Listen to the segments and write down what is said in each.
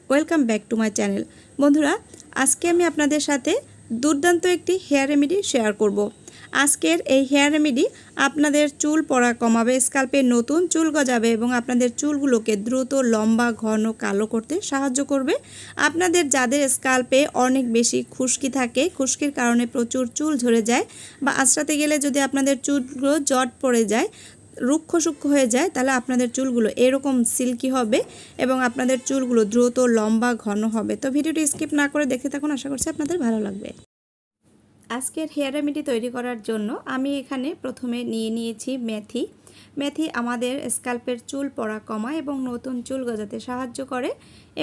Welcome back to my channel. বন্ধুরা, আজকে আমি আপনাদের সাথে দুর্দান্ত একটি হেয়ার রেমেডি শেয়ার করব। আজকের এই হেয়ার রেমেডি আপনাদের চুল পড়া কমাবে, স্কাল্পে নতুন চুল গজাবে এবং আপনাদের চুলগুলোকে দ্রুত লম্বা ঘন কালো করতে সাহায্য করবে। আপনাদের যাদের স্কাল্পে অনেক বেশি খুশকি থাকে, খুশকির কারণে প্রচুর চুল ঝরে যায় বা আঁচড়াতে গেলে যদি আপনাদের চুলগুলো জট পড়ে যায়, রুক্ষ সূক্ষ্ম হয়ে যায়, তাহলে আপনাদের চুলগুলো এরকম সিল্কি হবে এবং আপনাদের চুলগুলো দ্রুত লম্বা ঘন হবে। তো ভিডিওটি স্কিপ না করে দেখতে থাকুন, আশা করছি আপনাদের ভালো লাগবে। আজকের হেয়ার রেমেডি তৈরি করার জন্য আমি এখানে প্রথমে নিয়ে নিয়েছি মেথি। মেথি আমাদের স্কাল্পের চুল পড়া কমায় এবং নতুন চুল গজাতে সাহায্য করে।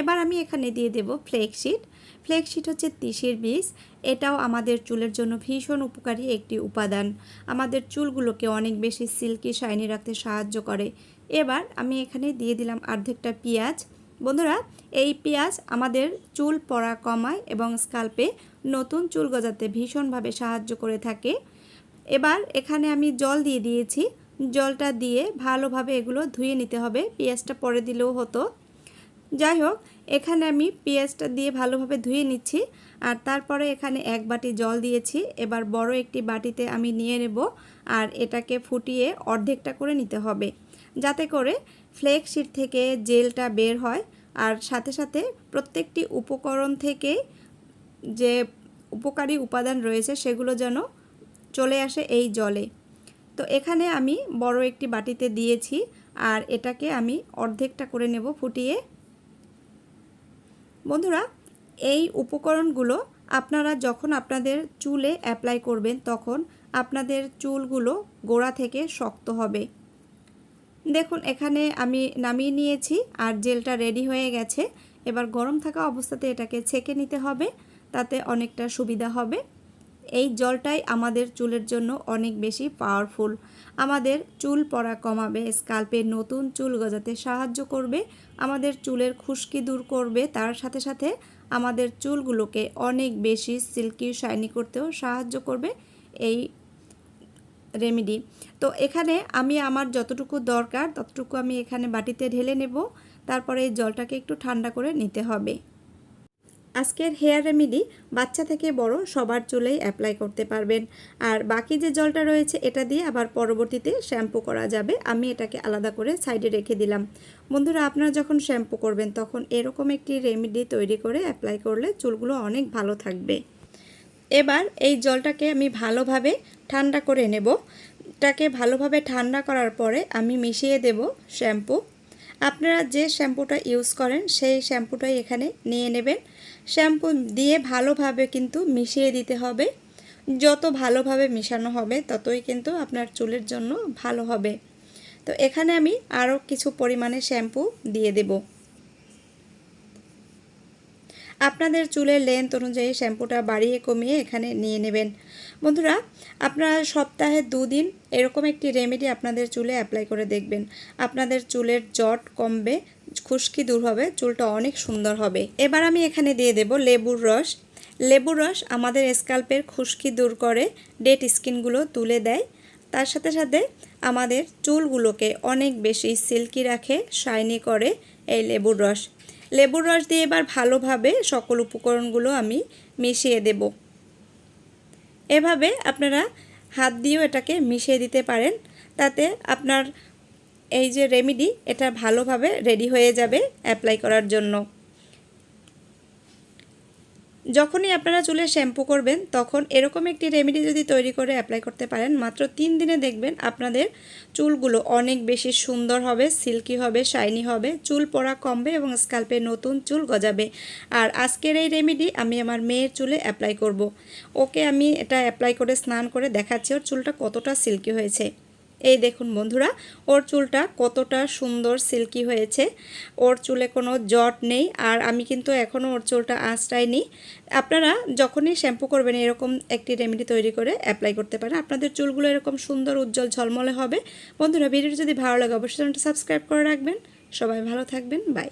এবার আমি এখানে দিয়ে দেব ফ্লেক্সিড। ফ্লেক্সিড হচ্ছে তিসির বীজ। এটাও আমাদের চুলের জন্য ভীষণ উপকারী একটি উপাদান, আমাদের চুলগুলোকে অনেক বেশি সিল্কি শাইনি রাখতে সাহায্য করে। এবার আমি এখানে দিয়ে দিলাম অর্ধেকটা পেঁয়াজ। বন্ধুরা, এই পেঁয়াজ আমাদের চুল পড়া কমায় এবং স্কাল্পে নতুন চুল গজাতে ভীষণভাবে সাহায্য করে থাকে। এবার এখানে আমি জল দিয়ে দিয়েছি। জলটা দিয়ে ভালোভাবে এগুলো ধুয়ে নিতে হবে, পেঁয়াজটা পরে দিলেও হতো। যাই হোক, এখানে আমি পেঁয়াজটা দিয়ে ভালোভাবে ধুয়ে নিচ্ছি আর তারপরে এখানে 1 বাটি জল দিয়েছি। এবার বড় একটি বাটিতে আমি নিয়ে নেব আর এটাকে ফুটিয়ে অর্ধেকটা করে নিতে হবে, যাতে করে ফ্লেক্সিড থেকে জেলটা বের হয় আর সাথে সাথে প্রত্যেকটি উপকরণ থেকে যে উপকারী উপাদান রয়েছে সেগুলো যেন চলে আসে এই জলে। তো এখানে আমি বড় একটি বাটিতে দিয়েছি আর এটাকে আমি অর্ধেকটা করে নেব ফুটিয়ে। বন্ধুরা, এই উপকরণগুলো আপনারা যখন আপনাদের চুলে অ্যাপ্লাই করবেন তখন আপনাদের চুলগুলো গোড়া থেকে শক্ত হবে। দেখুন, এখানে আমি নামিয়ে নিয়েছি আর জেলটা রেডি হয়ে গেছে। এবার গরম থাকা অবস্থাতে এটাকে ছেঁকে নিতে হবে, তাতে অনেকটা সুবিধা হবে। এই জলটাই আমাদের চুলের জন্য অনেক বেশি পাওয়ারফুল, আমাদের চুল পড়া কমাবে, স্কাল্পে নতুন চুল গজাতে সাহায্য করবে, আমাদের চুলের খুশকি দূর করবে, তার সাথে সাথে আমাদের চুলগুলোকে অনেক বেশি সিল্কি শাইনি করতেও সাহায্য করবে এই রেমেডি। তো এখানে আমি আমার যতটুকু দরকার ততটুকু আমি এখানে বাটিতে ঢেলে নেব, তারপরে এই জলটাকে একটু ঠান্ডা করে নিতে হবে। আজকের হেয়ার রেমেডি বাচ্চা থেকে বড় সবার চুলেই অ্যাপ্লাই করতে পারবেন। আর বাকি যে জলটা রয়েছে এটা দিয়ে আবার পরবর্তীতে শ্যাম্পু করা যাবে। আমি এটাকে আলাদা করে সাইডে রেখে দিলাম। বন্ধুরা, আপনারা যখন শ্যাম্পু করবেন তখন এরকম একটি রেমেডি তৈরি করে অ্যাপ্লাই করলে চুলগুলো অনেক ভালো থাকবে। এবার এই জলটাকে আমি ভালোভাবে ঠান্ডা করে নেব। এটাকে ভালোভাবে ঠান্ডা করার পরে আমি মিশিয়ে দেব শ্যাম্পু। আপনারা যে শ্যাম্পুটা ইউজ করেন সেই শ্যাম্পুটাই এখানে নিয়ে নেবেন। শ্যাম্পু দিয়ে ভালোভাবে কিন্তু মিশিয়ে দিতে হবে। যত ভালোভাবে মেশানো হবে ততই কিন্তু আপনার চুলের জন্য ভালো হবে। তো এখানে আমি আরও কিছু পরিমাণে শ্যাম্পু দিয়ে দেব। আপনাদের চুলের লেন্থ অনুযায়ী শ্যাম্পুটা বাড়িয়ে কমিয়ে এখানে নিয়ে নেবেন। বন্ধুরা, আপনারা সপ্তাহে 2 দিন এরকম একটি রেমেডি আপনাদের চুলে অ্যাপ্লাই করে দেখবেন। আপনাদের চুলের জট কমবে, খুশকি দূর হবে, চুলটা অনেক সুন্দর হবে। এবার আমি এখানে দিয়ে দেব লেবুর রস। লেবুর রস আমাদের স্কাল্পের খুশকি দূর করে, ডেড স্কিনগুলো তুলে দেয়, তার সাথে সাথে আমাদের চুলগুলোকে অনেক বেশি সিল্কি রাখে, শাইনি করে এই লেবুর রস। লেবুর রস দিয়ে এবার ভালোভাবে সকল উপকরণগুলো আমি মিশিয়ে দেব। এভাবে আপনারা হাত দিয়েও এটাকে মিশিয়ে দিতে পারেন, তাতে আপনার এই যে রেমেডি এটা ভালোভাবে রেডি হয়ে যাবে অ্যাপ্লাই করার জন্য। যখনই আপনারা চুলে শ্যাম্পু করবেন তখন এরকম একটি রেমেডি যদি তৈরি করে অ্যাপ্লাই করতে পারেন, মাত্র 3 দিনে দেখবেন আপনাদের চুলগুলো অনেক বেশি সুন্দর হবে, সিল্কি হবে, শাইনি হবে, চুল পড়া কমবে এবং স্কাল্পে নতুন চুল গজাবে। আর আজকের এই রেমেডি আমি আমার মেয়ের চুলে অ্যাপ্লাই করব। ওকে আমি এটা অ্যাপ্লাই করে স্নান করে দেখাচ্ছি ওর চুলটা কতটা সিল্কি হয়েছে। এই দেখুন বন্ধুরা, ওর চুলটা কতটা সুন্দর সিল্কি হয়েছে, ওর চুলে কোনো জট নেই আর আমি কিন্তু এখনও ওর চুলটা আঁচড়াইনি। আপনারা যখনই শ্যাম্পু করবেন এরকম একটি রেমেডি তৈরি করে অ্যাপ্লাই করতে পারেন, আপনাদের চুলগুলো এরকম সুন্দর উজ্জ্বল ঝলমলে হবে। বন্ধুরা, ভিডিওটি যদি ভালো লাগে অবশ্যই চ্যানেলটা সাবস্ক্রাইব করে রাখবেন। সবাই ভালো থাকবেন, বাই।